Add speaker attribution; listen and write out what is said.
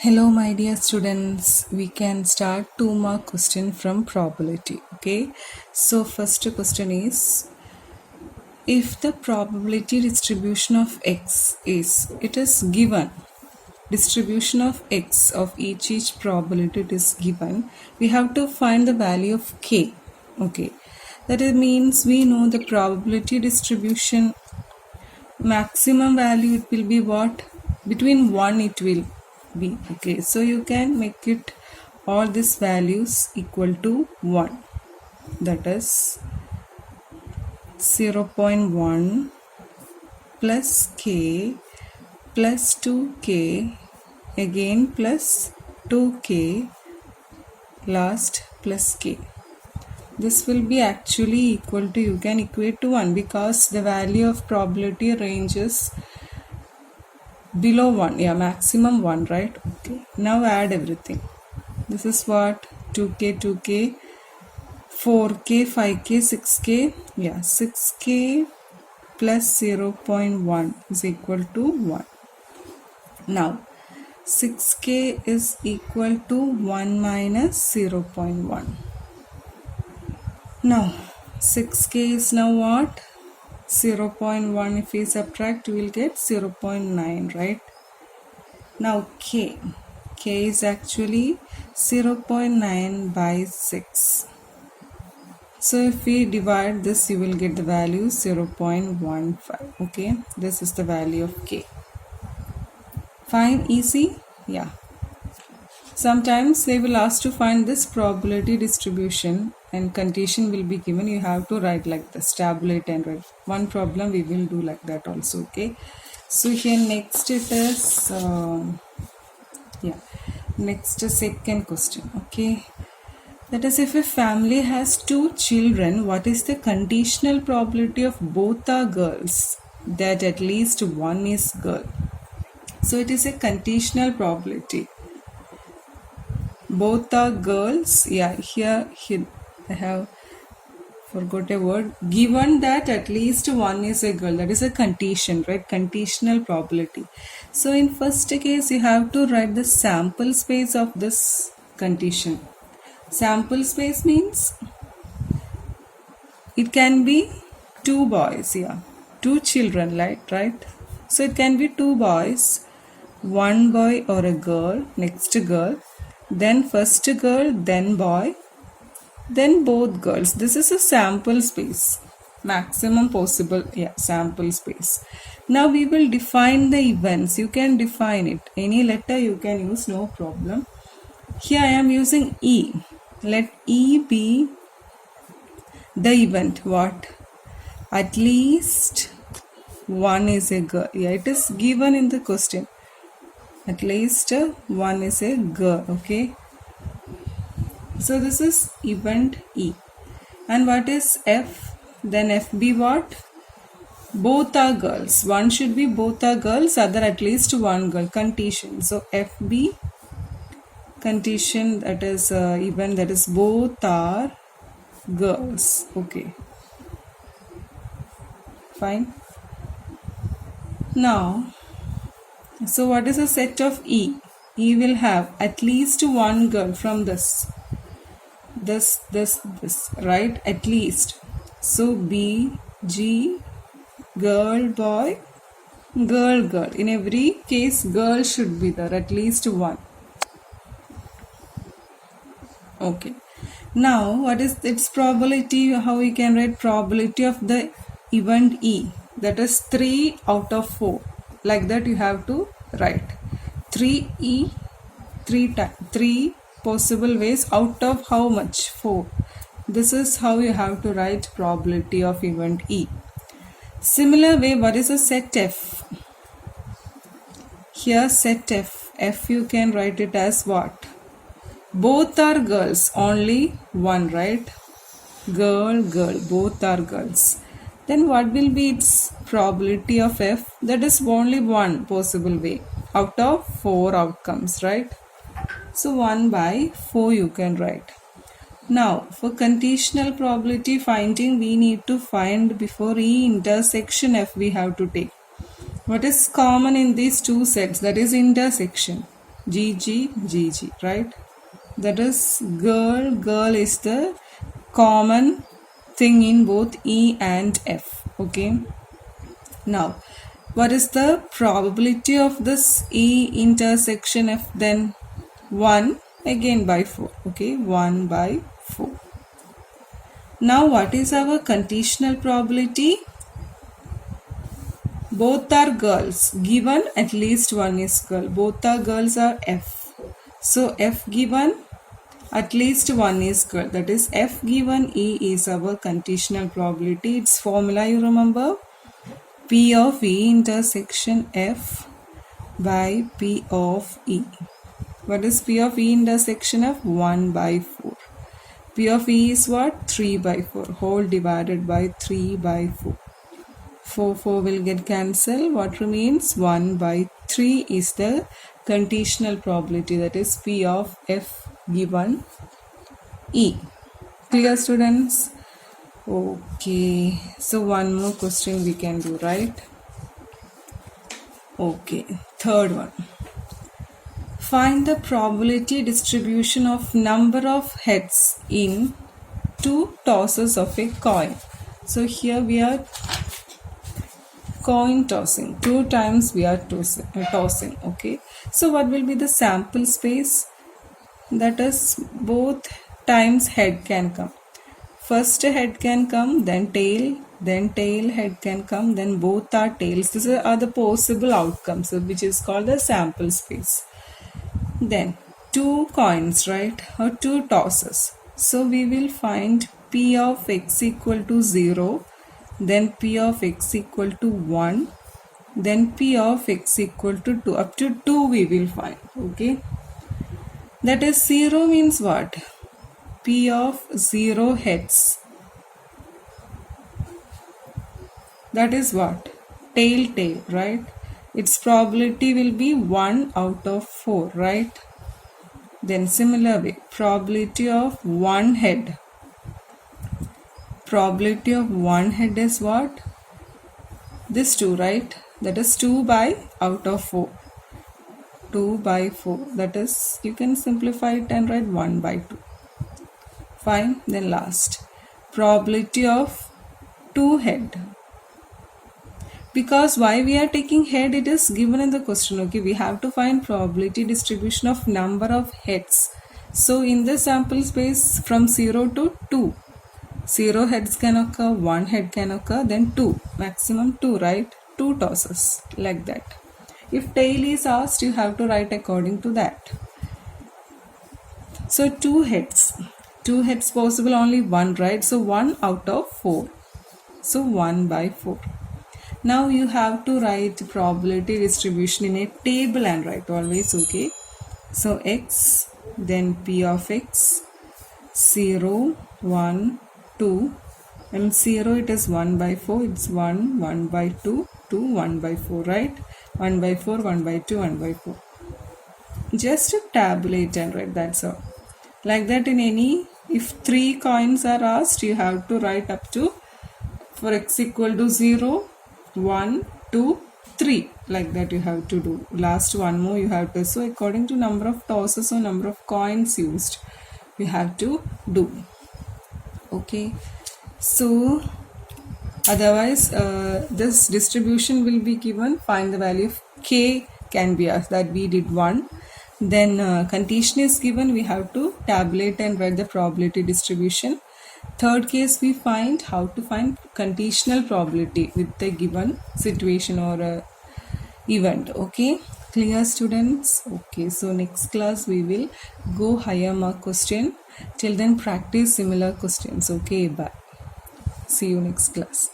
Speaker 1: Hello, my dear students. We can start 2 mark question from probability. Okay. So first question is, if the probability distribution of x is given, distribution of x of each probability it is given, we have to find the value of k. Okay. That means we know the probability distribution maximum value it will be what? Between 1 it will be. Okay, so you can make it all these values equal to 1. That is 0.1 plus k plus 2k again plus 2k last plus k. This will be actually equal to, you can equate to 1 because the value of probability ranges below 1. Yeah, maximum 1, right? Okay, now add everything. This is what? 2k, 2k, 4k, 5k, 6k. Yeah, 6k plus 0.1 is equal to 1. Now, 6k is equal to 1 minus 0.1. Now 6k is now what? 0.1. If we subtract, we will get 0.9, right? Now k is actually 0.9 by 6. So if we divide this, you will get the value 0.15. Okay, this is the value of k. Fine, easy? Yeah. Sometimes they will ask to find this probability distribution and condition will be given. You have to write like this, tabulate and write. One problem we will do like that also. Okay. So here next it is, next second question. Okay. That is, if a family has 2 children, what is the conditional probability of both are girls that at least one is girl? So it is a conditional probability. Both are girls. Yeah, here I have forgot a word. Given that at least one is a girl, that is a condition, right? Conditional probability. So in first case, you have to write the sample space of this condition. Sample space means it can be 2 boys, yeah, 2 children, right? So it can be 2 boys, 1 boy or a girl, next girl, then first girl, then boy, then both girls. This is a sample space, maximum possible, yeah, sample space. Now we will define the events. You can define it, any letter you can use, no problem. Here I am using E. Let E be the event. What? At least one is a girl. Yeah, it is given in the question. At least one is a girl. Okay. So this is event E. And what is F? Then F be what? Both are girls. One should be both are girls, other at least one girl. Condition. So F be condition, that is event, that is both are girls. Okay. Fine. Now, so what is a set of E? E will have at least one girl from this, right? At least. So B, G, girl, boy, girl. In every case, girl should be there, at least one. Okay. Now, what is its probability? How we can write probability of the event E? That is 3 out of 4. Like that you have to write. 3E, 3 possible ways out of how much? 4. This is how you have to write probability of event E. Similar way, what is a set F? Here set F. F you can write it as what? Both are girls, only one, right? Girl, both are girls. Then what will be its probability of F? That is only one possible way out of 4 outcomes, right? So 1 by 4 you can write. Now for conditional probability finding, we need to find before E intersection F we have to take. What is common in these two sets? That is intersection. GG, right? That is girl is the common thing in both E and F. Okay. Now, what is the probability of this E intersection F then? 1 again by 4. Okay, 1 by 4. Now, what is our conditional probability? Both are girls. Given at least one is girl. Both are girls are F. So, F given at least one is girl. That is F given E is our conditional probability. Its formula you remember? P of E intersection F by P of E. What is P of E intersection F? 1 by 4. P of E is what? 3 by 4. Whole divided by 3 by 4. 4 will get cancelled. What remains? 1 by 3 is the conditional probability. That is P of F given E. Clear, students? Okay. So one more question we can do, right? Okay. Third one. Find the probability distribution of number of heads in 2 tosses of a coin. So here we are coin tossing. 2 times we are tossing. Okay. So what will be the sample space? That is both times head can come. First head can come, then tail head can come, then both are tails. These are the possible outcomes, which is called the sample space. Then 2 coins, right, or 2 tosses. So we will find P of x equal to 0, then P of x equal to 1, then P of x equal to 2. Up to 2 we will find. Okay. That is 0 means what? P of 0 heads. That is what? Tail, right? Its probability will be 1 out of 4, right? Then similar way, probability of 1 head. Probability of 1 head is what? This 2, right? That is 2 by out of 4. 2 by 4. That is, you can simplify it and write 1 by 2. Fine. Then last, probability of 2 head. Because why we are taking head, it is given in the question. Okay, we have to find probability distribution of number of heads. So in the sample space from 0 to 2, 0 heads can occur, 1 head can occur, then 2, maximum 2, right? 2 tosses, like that. If tail is asked, you have to write according to that. So 2 heads. 2 heads possible, only 1, right? So 1 out of 4. So 1 by 4. Now you have to write probability distribution in a table and write always. Okay. So x, then P of x, 0, 1, 2, and 0 it is 1 by 4. It's 1, 1 by 2, 2, 1 by 4, right? 1 by 4, 1 by 2, 1 by 4. Just tabulate and write. That's all. Like that in any, if 3 coins are asked, you have to write up to, for x equal to 0, 1, 2, 3. Like that you have to do. Last one more you have to. So according to number of tosses or number of coins used, you have to do. Okay. So otherwise this distribution will be given. Find the value of k can be asked. That we did 1. Then condition is given. We have to tabulate and write the probability distribution. Third case, we find how to find conditional probability with the given situation or event. Okay, clear, students? Okay, so next class we will go higher mark question. Till then, practice similar questions. Okay, bye. See you next class.